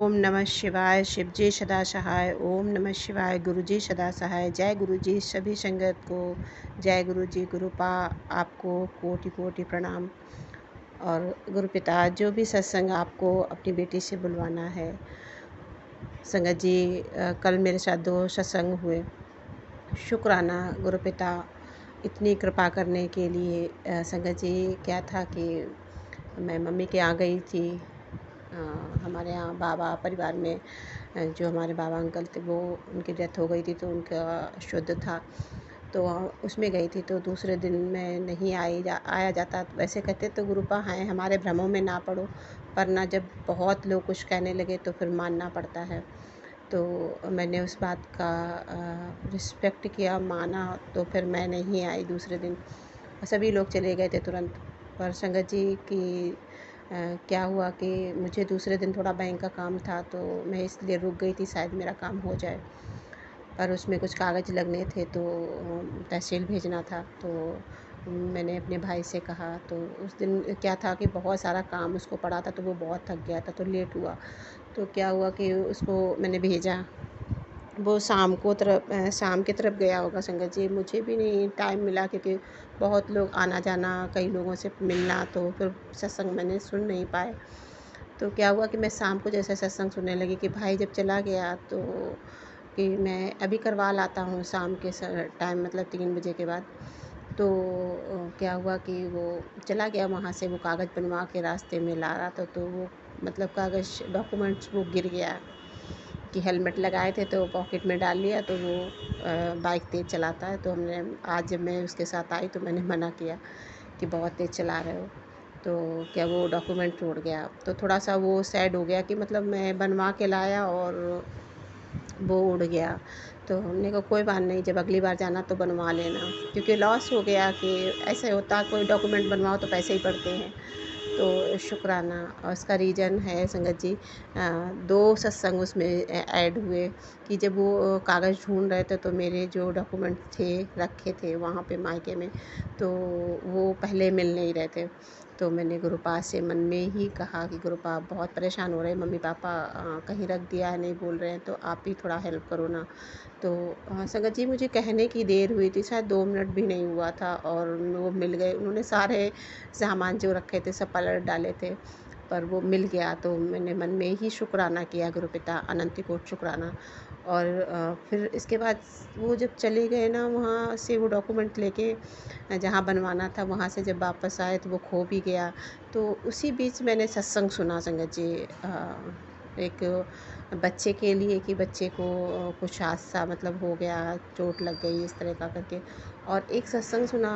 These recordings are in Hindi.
ओम नमः शिवाय। शिवजी सदा सहाय। ओम नमः शिवाय। गुरुजी सदा सहाय। जय गुरुजी। सभी संगत को जय गुरुजी। गुरुपा आपको कोटि कोटि प्रणाम। और गुरुपिता जो भी सत्संग आपको अपनी बेटी से बुलवाना है संगत जी, कल मेरे साथ 2 सत्संग हुए। शुक्राना गुरुपिता इतनी कृपा करने के लिए। संगत जी क्या था कि मैं मम्मी के यहाँ गई थी। हमारे यहाँ बाबा परिवार में जो हमारे बाबा अंकल थे वो उनकी डेथ हो गई थी, तो उनका शुद्ध था, तो उसमें गई थी। तो दूसरे दिन मैं नहीं आया जाता। वैसे कहते तो गुरुपा हैं हमारे भ्रमों में ना पड़ो, पर ना जब बहुत लोग कुछ कहने लगे तो फिर मानना पड़ता है। तो मैंने उस बात का रिस्पेक्ट किया, माना, तो फिर मैं नहीं आई दूसरे दिन। सभी लोग चले गए थे तुरंत। पर संगत जी की क्या हुआ कि मुझे दूसरे दिन थोड़ा बैंक का काम था, तो मैं इसलिए रुक गई थी, शायद मेरा काम हो जाए। पर उसमें कुछ कागज़ लगने थे, तो तहसील भेजना था। तो मैंने अपने भाई से कहा, तो उस दिन क्या था कि बहुत सारा काम उसको पड़ा था, तो वो बहुत थक गया था, तो लेट हुआ। तो क्या हुआ कि उसको मैंने भेजा। वो शाम की तरफ गया होगा संगत जी, मुझे भी नहीं टाइम मिला, क्योंकि बहुत लोग आना जाना, कई लोगों से मिलना, तो फिर सत्संग मैंने सुन नहीं पाए। तो क्या हुआ कि मैं शाम को जैसे सत्संग सुनने लगी कि भाई जब चला गया, तो कि मैं अभी करवा लाता हूँ शाम के टाइम, मतलब 3 बजे के बाद। तो क्या हुआ कि वो चला गया, वहाँ से वो कागज़ बनवा के रास्ते में ला रहा था, तो वो मतलब कागज़ डॉक्यूमेंट्स वो गिर गया। कि हेलमेट लगाए थे तो पॉकेट में डाल लिया, तो वो बाइक तेज़ चलाता है। तो हमने आज जब मैं उसके साथ आई तो मैंने मना किया कि बहुत तेज़ चला रहे हो। तो क्या वो डॉक्यूमेंट टूट गया, तो थोड़ा सा वो सैड हो गया कि मतलब मैं बनवा के लाया और वो उड़ गया। तो हमने कहा कोई बात नहीं, जब अगली बार जाना तो बनवा लेना, क्योंकि लॉस हो गया कि ऐसे होता, कोई डॉक्यूमेंट बनवाओ तो पैसे ही पड़ते हैं। तो शुक्राना। और उसका रीज़न है संगत जी, 2 सत्संग उसमें ऐड हुए कि जब वो कागज़ ढूँढ रहे थे, तो मेरे जो डॉक्यूमेंट थे रखे थे वहाँ पे मायके में, तो वो पहले मिल नहीं रहे थे। तो मैंने गुरुपा से मन में ही कहा कि गुरुपा बहुत परेशान हो रहे हैं मम्मी पापा, कहीं रख दिया है, नहीं बोल रहे हैं, तो आप ही थोड़ा हेल्प करो ना। तो संगत जी मुझे कहने की देर हुई थी, शायद 2 मिनट भी नहीं हुआ था, और वो मिल गए। उन्होंने सारे सामान जो रखे थे सब पलट डाले थे, पर वो मिल गया। तो मैंने मन में ही शुक्राना किया, गुरुपिता अनंत कोटि शुक्राना। और फिर इसके बाद वो जब चले गए ना, वहाँ से वो डॉक्यूमेंट लेके जहाँ बनवाना था वहाँ से जब वापस आए तो वो खो भी गया। तो उसी बीच मैंने सत्संग सुना संगत जी, एक बच्चे के लिए कि बच्चे को कुछ हादसा मतलब हो गया, चोट लग गई इस तरह का करके। और एक सत्संग सुना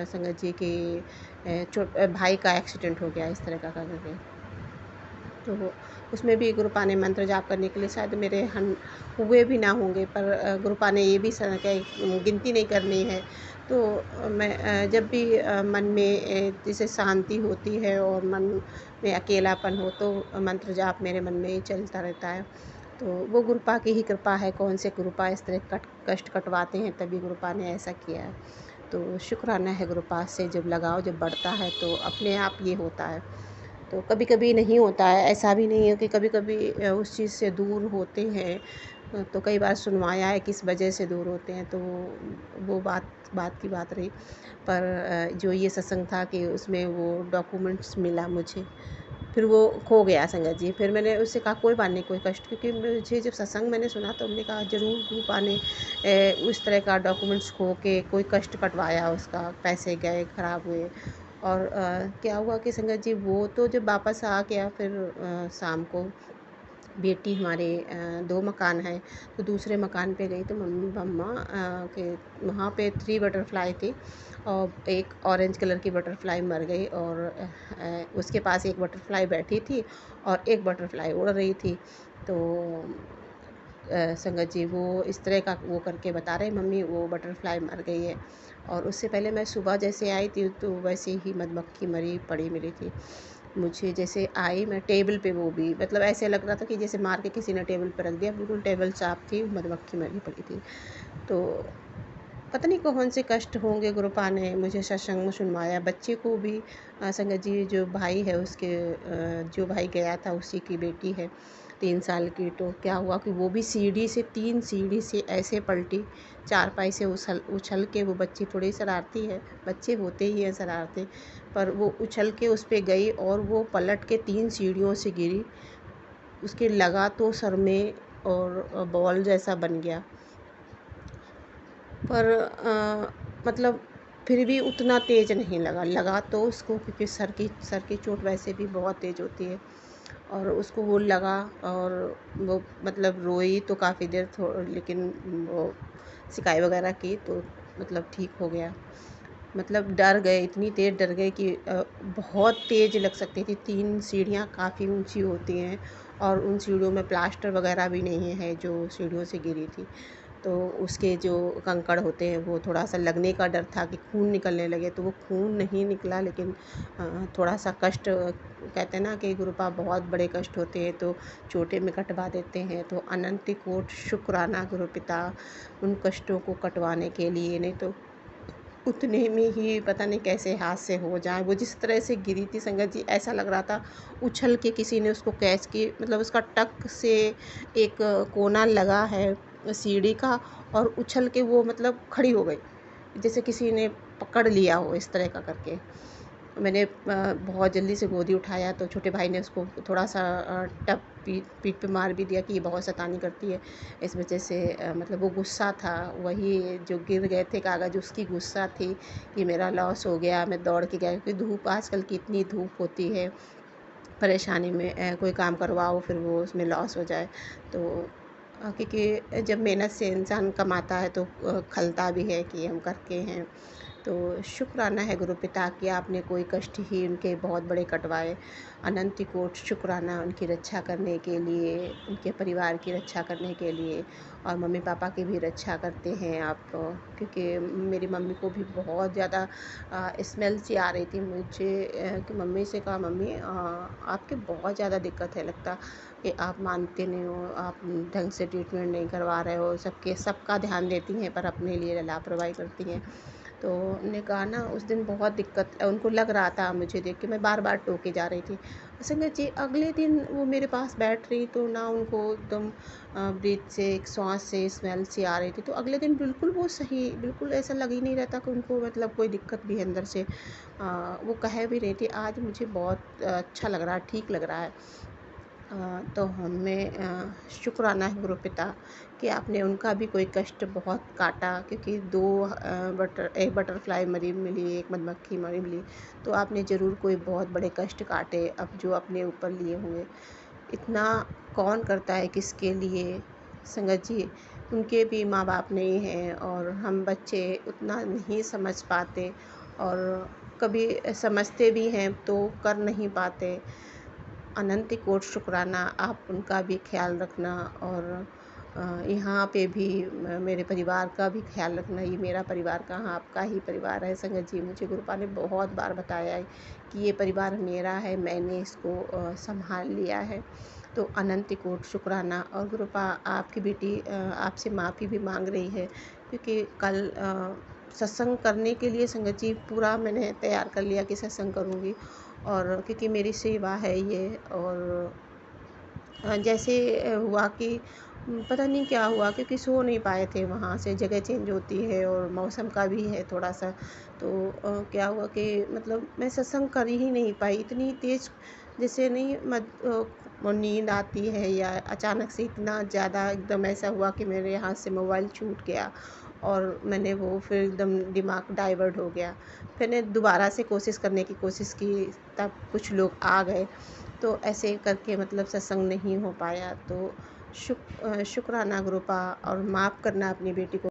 संगत जी कि भाई का एक्सीडेंट हो गया इस तरह का करके। तो उसमें भी गुरुपा ने मंत्र जाप करने के लिए, शायद मेरे हुए भी ना होंगे, पर गुरुपा ने ये भी गिनती नहीं करनी है। तो मैं जब भी मन में जैसे शांति होती है और मन में अकेलापन हो, तो मंत्र जाप मेरे मन में ही चलता रहता है। तो वो गुरुपा की ही कृपा है, कौन से गुरुपा इस तरह कष्ट कटवाते हैं, तभी गुरुपा ने ऐसा किया है। तो शुक्राना है गुरुपा से, जब लगाव जब बढ़ता है तो अपने आप ये होता है। तो कभी-कभी नहीं होता है, ऐसा भी नहीं है कि कभी-कभी उस चीज़ से दूर होते हैं। तो कई बार सुनवाया है किस वजह से दूर होते हैं, तो वो बात बात की बात रही। पर जो ये सत्संग था कि उसमें वो डॉक्यूमेंट्स मिला मुझे, फिर वो खो गया संगत जी। फिर मैंने उससे कहा कोई बात नहीं, कोई कष्ट, क्योंकि मुझे जब सत्संग मैंने सुना तो हमने कहा ज़रूर गुरुपा ने उस तरह का डॉक्यूमेंट्स खो के कोई कष्ट कटवाया, उसका पैसे गए, ख़राब हुए। और क्या हुआ कि संगत जी वो तो जब वापस आ गया, फिर शाम को बेटी हमारे 2 मकान हैं, तो दूसरे मकान पे गई तो मम्मा के वहाँ पे 3 बटरफ्लाई थी, और एक ऑरेंज कलर की बटरफ्लाई मर गई, और उसके पास एक बटरफ्लाई बैठी थी और एक बटरफ्लाई उड़ रही थी। तो संगत जी वो इस तरह का वो करके बता रहे मम्मी वो बटरफ्लाई मर गई है। और उससे पहले मैं सुबह जैसे आई थी तो वैसे ही मधुमक्खी मरी पड़ी मिली थी मुझे। जैसे आई मैं टेबल पे, वो भी मतलब ऐसे लग रहा था कि जैसे मार के किसी ने टेबल पे रख दिया, बिल्कुल टेबल साफ थी, मधुमक्खी मरी पड़ी थी। तो पता नहीं कौन से कष्ट होंगे, गुरुपा ने मुझे सत्संग में सुनवाया। बच्चे को भी संगत जी, जो भाई है उसके, जो भाई गया था उसी की बेटी है 3 साल की। तो क्या हुआ कि वो भी सीढ़ी से, 3 सीढ़ी से ऐसे पलटी, चारपाई से उछल उछल के। वो बच्ची थोड़ी शरारती है, बच्चे होते ही हैं शरारते, पर वो उछल के उस पे गई और वो पलट के 3 सीढ़ियों से गिरी। उसके लगा तो सर में, और बॉल जैसा बन गया। पर मतलब फिर भी उतना तेज़ नहीं लगा। लगा तो उसको, क्योंकि सर की चोट वैसे भी बहुत तेज़ होती है, और उसको वो लगा। और वो मतलब रोई तो काफ़ी देर, लेकिन वो सिकाई वगैरह की तो मतलब ठीक हो गया। मतलब डर गए, इतनी तेज़ डर गए कि बहुत तेज़ लग सकती थी। 3 सीढ़ियाँ काफ़ी ऊंची होती हैं, और उन सीढ़ियों में प्लास्टर वगैरह भी नहीं है जो सीढ़ियों से गिरी थी। तो उसके जो कंकड़ होते हैं वो थोड़ा सा लगने का डर था कि खून निकलने लगे, तो वो खून नहीं निकला। लेकिन थोड़ा सा कष्ट, कहते हैं ना कि गुरुपा बहुत बड़े कष्ट होते हैं तो छोटे में कटवा देते हैं। तो अनंत कोट शुक्राना गुरु पिता उन कष्टों को कटवाने के लिए। नहीं तो उतने में ही पता नहीं कैसे हाथ से हो जाए। वो जिस तरह से गिरी थी संगत जी, ऐसा लग रहा था उछल के किसी ने उसको कैच की, मतलब उसका टक से एक कोना लगा है सीढ़ी का, और उछल के वो मतलब खड़ी हो गई, जैसे किसी ने पकड़ लिया हो इस तरह का करके। मैंने बहुत जल्दी से गोदी उठाया, तो छोटे भाई ने उसको थोड़ा सा टप पीठ पे मार भी दिया कि ये बहुत शैतानी करती है। इस वजह से मतलब वो गुस्सा था, वही जो गिर गए थे कागज़, उसकी गुस्सा थी कि मेरा लॉस हो गया। मैं दौड़ के गया, क्योंकि धूप, आजकल की इतनी धूप होती है, परेशानी में कोई काम करवाओ फिर वो उसमें लॉस हो जाए। तो क्योंकि जब मेहनत से इंसान कमाता है तो खलता भी है कि हम करके हैं। तो शुक्राना है गुरु पिता कि आपने कोई कष्ट ही उनके बहुत बड़े कटवाए। अनंत कोटि शुक्राना उनकी रक्षा करने के लिए, उनके परिवार की रक्षा करने के लिए, और मम्मी पापा की भी रक्षा करते हैं आप। क्योंकि मेरी मम्मी को भी बहुत ज़्यादा स्मेल सी आ रही थी मुझे। कि मम्मी से कहा, मम्मी आपके बहुत ज़्यादा दिक्कत है, लगता कि आप मानते नहीं हो, आप ढंग से ट्रीटमेंट नहीं करवा रहे हो, सबका ध्यान देती हैं पर अपने लिए लापरवाही करती हैं। तो उन्होंने कहा ना, उस दिन बहुत दिक्कत उनको लग रहा था मुझे देख के, मैं बार बार टोके जा रही थी। संगत जी, अगले दिन वो मेरे पास बैठ रही, तो ना उनको एकदम ब्रीथ से, एक सांस से स्मेल सी आ रही थी। तो अगले दिन बिल्कुल वो सही, बिल्कुल ऐसा लग ही नहीं रहता कि उनको मतलब कोई दिक्कत भी है अंदर से। वो कह भी रही थी, आज मुझे बहुत अच्छा लग रहा है, ठीक लग रहा है। तो हमें शुक्राना है गुरु पिता कि आपने उनका भी कोई कष्ट बहुत काटा। क्योंकि एक बटरफ्लाई मरी मिली, एक मधुमक्खी मरी मिली, तो आपने ज़रूर कोई बहुत बड़े कष्ट काटे अब जो अपने ऊपर लिए हुए। इतना कौन करता है किसके लिए संगत जी। उनके भी माँ बाप नहीं हैं, और हम बच्चे उतना नहीं समझ पाते, और कभी समझते भी हैं तो कर नहीं पाते। अनंत कोट शुक्राना, आप उनका भी ख्याल रखना, और यहाँ पे भी मेरे परिवार का भी ख्याल रखना। ये मेरा परिवार कहाँ, आपका ही परिवार है संगत जी। मुझे गुरुपा ने बहुत बार बताया है कि ये परिवार मेरा है, मैंने इसको संभाल लिया है। तो अनंत कोट शुक्राना। और गुरुपा, आपकी बेटी आपसे माफ़ी भी मांग रही है, क्योंकि कल सत्संग करने के लिए संगत जी पूरा मैंने तैयार कर लिया कि सत्संग करूँगी, और क्योंकि मेरी सेवा है ये। और जैसे हुआ कि पता नहीं क्या हुआ, क्योंकि सो नहीं पाए थे, वहाँ से जगह चेंज होती है और मौसम का भी है थोड़ा सा। तो क्या हुआ कि मतलब मैं सत्संग कर ही नहीं पाई, इतनी तेज़ जैसे नहीं नींद आती है, या अचानक से इतना ज़्यादा एकदम ऐसा हुआ कि मेरे हाथ से मोबाइल छूट गया, और मैंने वो फिर एकदम दिमाग डाइवर्ट हो गया। फिर मैंने दोबारा से कोशिश करने की कोशिश की, तब कुछ लोग आ गए, तो ऐसे करके मतलब सत्संग नहीं हो पाया। तो शुक्राना गुरुपा, और माफ़ करना अपनी बेटी को।